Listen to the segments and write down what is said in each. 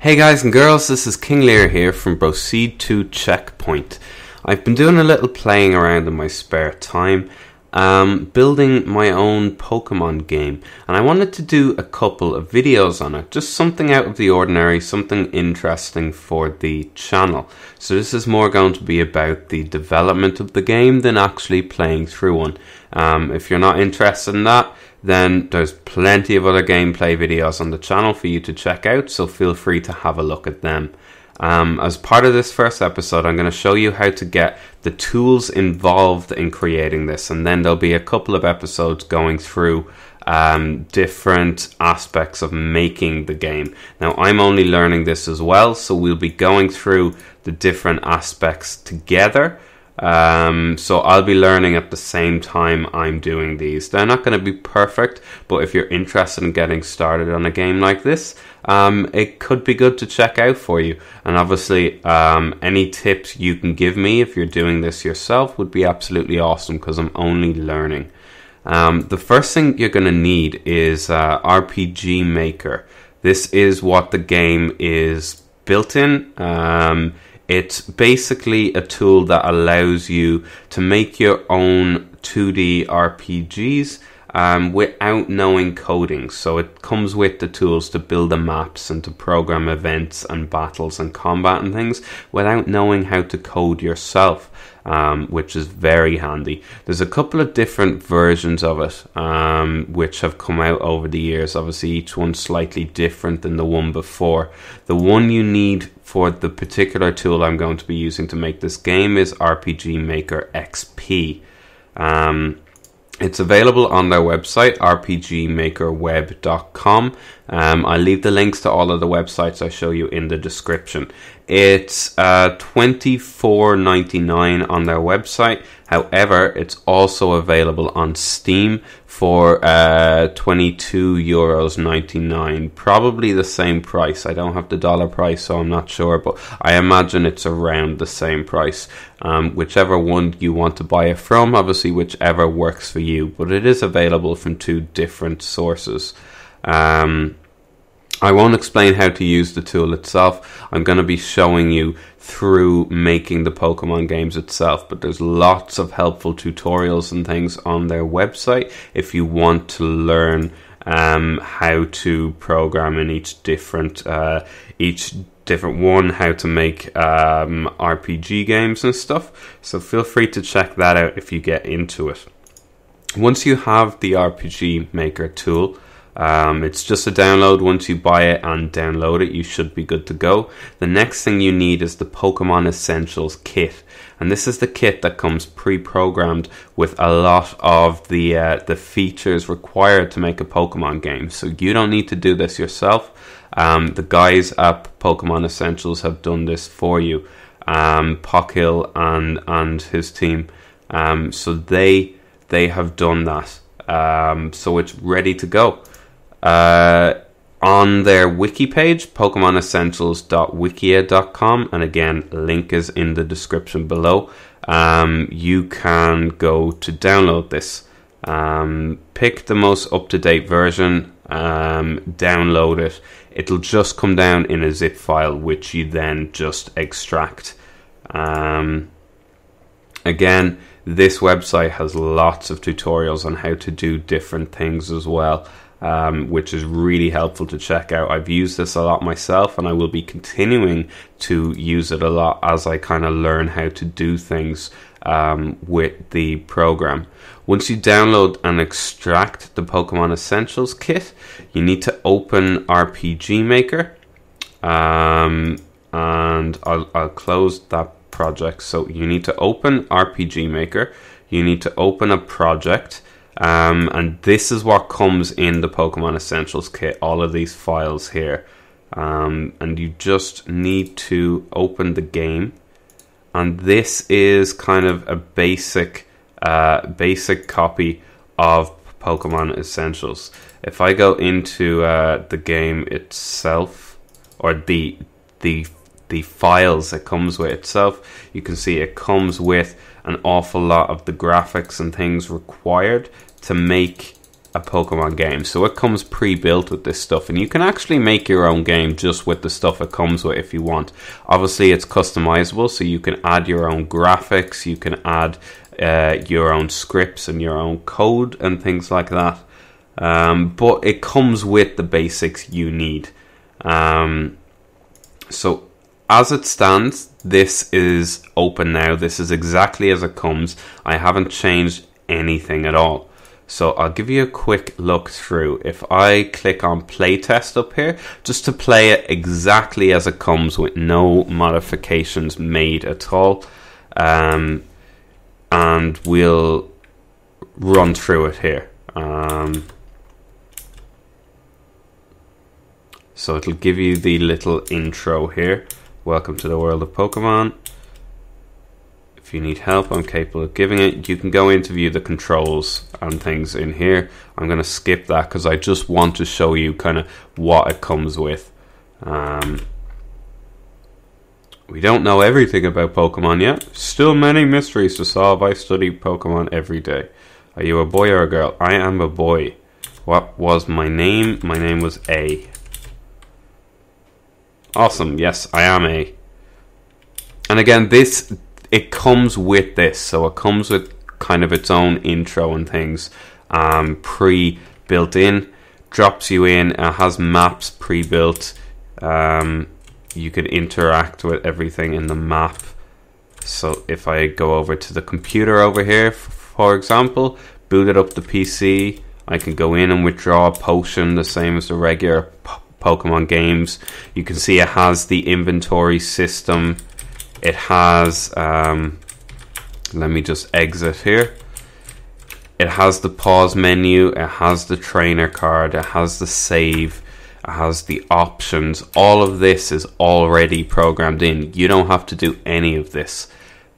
Hey guys and girls, this is King Lear here from Proceed to Checkpoint. I've been doing a little playing around in my spare time, building my own Pokemon game, and I wanted to do a couple of videos on it, just something out of the ordinary, something interesting for the channel. So this is more going to be about the development of the game than actually playing through one. If you're not interested in that, then there's plenty of other gameplay videos on the channel for you to check out, so feel free to have a look at them. As part of this first episode, I'm going to show you how to get the tools involved in creating this, and then there'll be a couple of episodes going through different aspects of making the game. Now, I'm only learning this as well, so we'll be going through the different aspects together. So I'll be learning at the same time I'm doing these. They're not going to be perfect, but if you're interested in getting started on a game like this, it could be good to check out for you. And obviously, any tips you can give me if you're doing this yourself would be absolutely awesome, because I'm only learning. The first thing you're going to need is RPG Maker. This is what the game is built in. It's basically a tool that allows you to make your own 2D RPGs without knowing coding. So it comes with the tools to build the maps and to program events and battles and combat and things without knowing how to code yourself, which is very handy. There's a couple of different versions of it which have come out over the years. Obviously, each one's slightly different than the one before. The one you need for the particular tool I'm going to be using to make this game is RPG Maker XP. It's available on their website, rpgmakerweb.com. I'll leave the links to all of the websites I show you in the description. It's $24.99 on their website. However, it's also available on Steam for €22.99. Probably the same price. I don't have the dollar price, so I'm not sure, but I imagine it's around the same price. Whichever one you want to buy it from, obviously whichever works for you, but it is available from two different sources. I won't explain how to use the tool itself. I'm going to be showing you through making the Pokemon games itself, but there's lots of helpful tutorials and things on their website if you want to learn how to program in each different one, how to make RPG games and stuff. So feel free to check that out if you get into it. Once you have the RPG Maker tool, it's just a download. Once you buy it and download it, you should be good to go. The next thing you need is the Pokemon Essentials kit, and this is the kit that comes pre-programmed with a lot of the features required to make a Pokemon game. So you don't need to do this yourself. The guys at Pokemon Essentials have done this for you. Pockhill and his team. So they have done that. So it's ready to go. On their wiki page, PokemonEssentials.wikia.com, and again, link is in the description below. You can go to download this. Pick the most up-to-date version, download it. It'll just come down in a zip file, which you then just extract. Again, this website has lots of tutorials on how to do different things as well, which is really helpful to check out. I've used this a lot myself, and I will be continuing to use it a lot as I kind of learn how to do things with the program. Once you download and extract the Pokemon Essentials kit, you need to open RPG Maker, and I'll close that project. So you need to open RPG Maker, you need to open a project, and this is what comes in the Pokemon Essentials kit, all of these files here, and you just need to open the game, and this is kind of a basic copy of Pokemon Essentials. If I go into the game itself, or the files it comes with itself, you can see it comes with an awful lot of the graphics and things required to make a Pokemon game. So it comes pre-built with this stuff, and you can actually make your own game just with the stuff it comes with if you want. Obviously it's customizable, so you can add your own graphics, you can add your own scripts and your own code and things like that. But it comes with the basics you need. So as it stands, this is open now. This is exactly as it comes. I haven't changed anything at all. So I'll give you a quick look through. If I click on playtest up here, just to play it exactly as it comes with no modifications made at all. And we'll run through it here. So it'll give you the little intro here. Welcome to the world of Pokemon. If you need help, I'm capable of giving it. You can go in to view the controls and things in here. I'm going to skip that because I just want to show you kind of what it comes with. We don't know everything about Pokemon yet. Still many mysteries to solve. I study Pokemon every day. Are you a boy or a girl? I am a boy. What was my name? My name was A. Awesome. Yes, I am A. And again, it comes with this. So it comes with kind of its own intro and things pre-built in. Drops you in. It has maps pre-built. You can interact with everything in the map. So if I go over to the computer over here, for example, booted up the PC, I can go in and withdraw a potion the same as the regular Pokemon games. You can see it has the inventory system. It has, let me just exit here. It has the pause menu. It has the trainer card. It has the save. It has the options. All of this is already programmed in. You don't have to do any of this.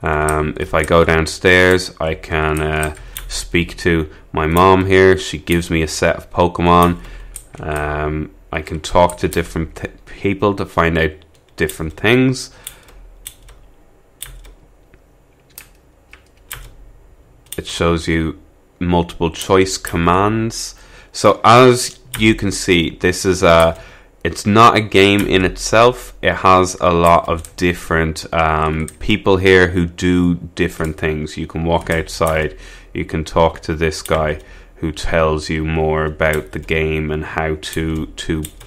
If I go downstairs, I can speak to my mom here. She gives me a set of Pokemon. I can talk to different people to find out different things. It shows you multiple choice commands. So as you can see, this is it's not a game in itself. It has a lot of different people here who do different things. You can walk outside. You can talk to this guy who tells you more about the game and how to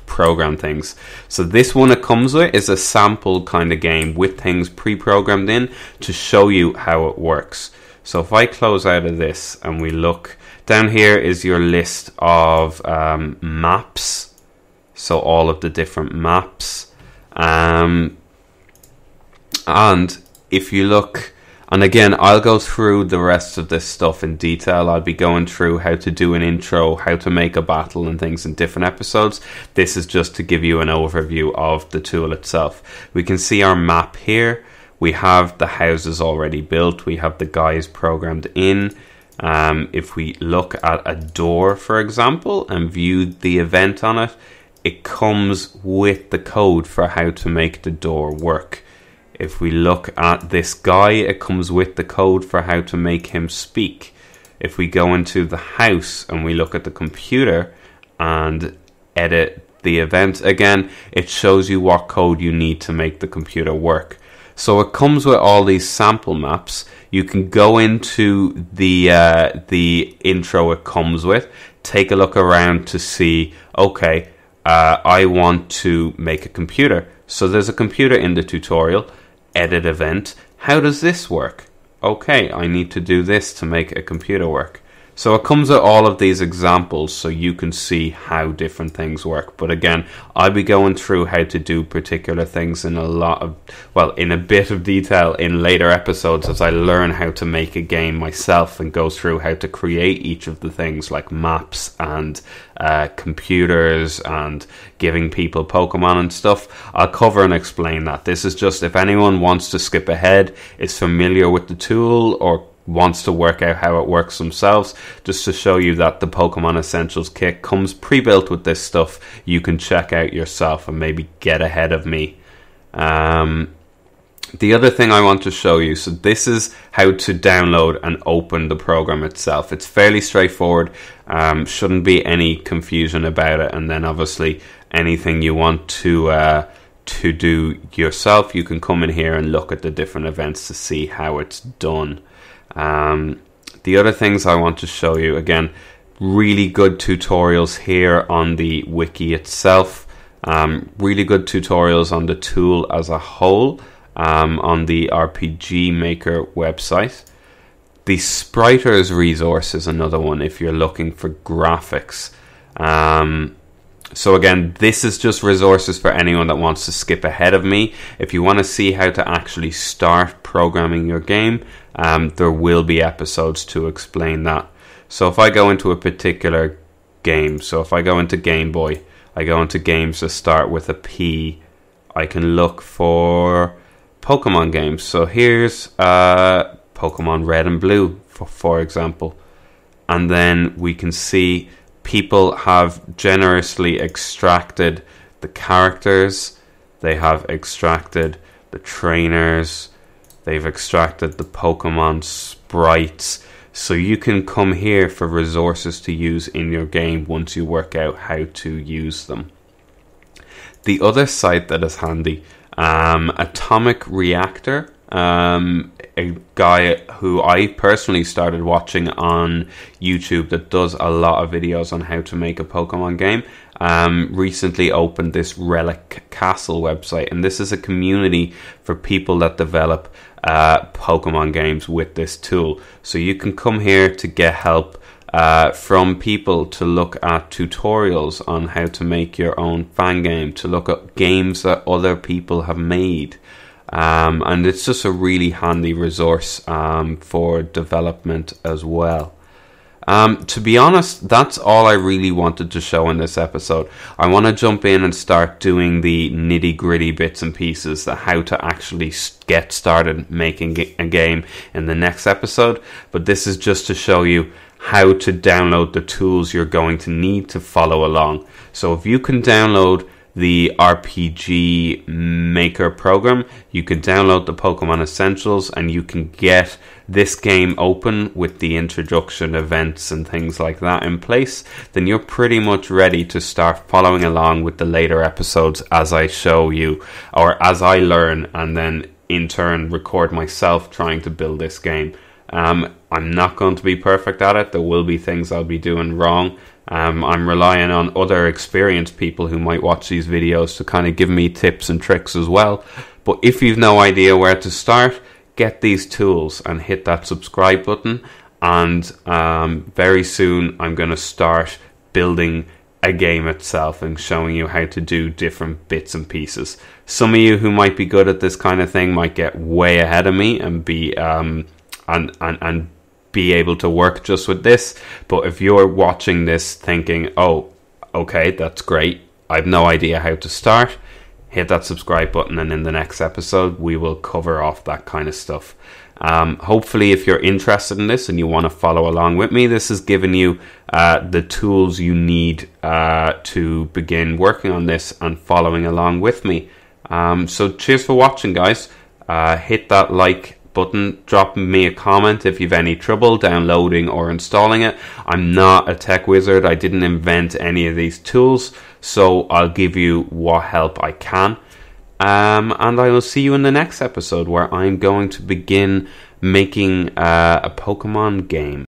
program things. So this one it comes with is a sample kind of game with things pre-programmed in to show you how it works. So if I close out of this and we look down here, is your list of maps. So all of the different maps. And if you look, and again, I'll go through the rest of this stuff in detail. I'll be going through how to do an intro, how to make a battle and things in different episodes. This is just to give you an overview of the tool itself. We can see our map here. We have the houses already built. We have the guys programmed in. If we look at a door, for example, and view the event on it, it comes with the code for how to make the door work. If we look at this guy, it comes with the code for how to make him speak. If we go into the house and we look at the computer and edit the event, again, it shows you what code you need to make the computer work. So it comes with all these sample maps. You can go into the intro it comes with, take a look around to see, okay, I want to make a computer. So there's a computer in the tutorial, edit event. How does this work? Okay, I need to do this to make a computer work. So it comes with all of these examples so you can see how different things work. But again, I'll be going through how to do particular things in a bit of detail in later episodes as I learn how to make a game myself and go through how to create each of the things like maps and computers and giving people Pokemon and stuff. I'll cover and explain that. This is just if anyone wants to skip ahead, is familiar with the tool, or wants to work out how it works themselves, just to show you that the Pokemon Essentials kit comes pre-built with this stuff. You can check out yourself and maybe get ahead of me. The other thing I want to show you, so this is how to download and open the program itself. It's fairly straightforward, shouldn't be any confusion about it. And then obviously anything you want to do yourself, you can come in here and look at the different events to see how it's done. The other things I want to show you, again, really good tutorials here on the wiki itself, really good tutorials on the tool as a whole. On the RPG Maker website. The Spriters resource is another one if you're looking for graphics. So again, this is just resources for anyone that wants to skip ahead of me. If you want to see how to actually start programming your game, there will be episodes to explain that. So if I go into a particular game, so if I go into Game Boy, I go into games that start with a P, I can look for Pokemon games. So here's Pokemon Red and Blue, for example. And then we can see people have generously extracted the characters, they have extracted the trainers, they've extracted the Pokemon sprites. So you can come here for resources to use in your game once you work out how to use them. The other site that is handy, Atomic Reactor, a guy who I personally started watching on YouTube that does a lot of videos on how to make a Pokemon game, recently opened this Relic Castle website, and this is a community for people that develop Pokemon games with this tool. So you can come here to get help from people, to look at tutorials on how to make your own fan game, to look at games that other people have made, and it's just a really handy resource for development as well. To be honest, that's all I really wanted to show in this episode. I want to jump in and start doing the nitty-gritty bits and pieces, the how to actually get started making a game in the next episode, but this is just to show you how to download the tools you're going to need to follow along. So if you can download the RPG Maker program, you can download the Pokemon Essentials, and you can get this game open with the introduction events and things like that in place, then you're pretty much ready to start following along with the later episodes as I show you, or as I learn, and then in turn record myself trying to build this game. I'm not going to be perfect at it. There will be things I'll be doing wrong. I'm relying on other experienced people who might watch these videos to kind of give me tips and tricks as well. But if you've no idea where to start, get these tools and hit that subscribe button. And very soon I'm going to start building a game itself and showing you how to do different bits and pieces. Some of you who might be good at this kind of thing might get way ahead of me and be and be able to work just with this. But if you're watching this thinking, oh, okay, that's great, I have no idea how to start, hit that subscribe button, and in the next episode we will cover off that kind of stuff. Hopefully, if you're interested in this and you want to follow along with me, this has given you the tools you need to begin working on this and following along with me. So cheers for watching, guys. Hit that like button, drop me a comment if you've any trouble downloading or installing it. I'm not a tech wizard, I didn't invent any of these tools, so I'll give you what help I can. And I will see you in the next episode, where I'm going to begin making a Pokemon game.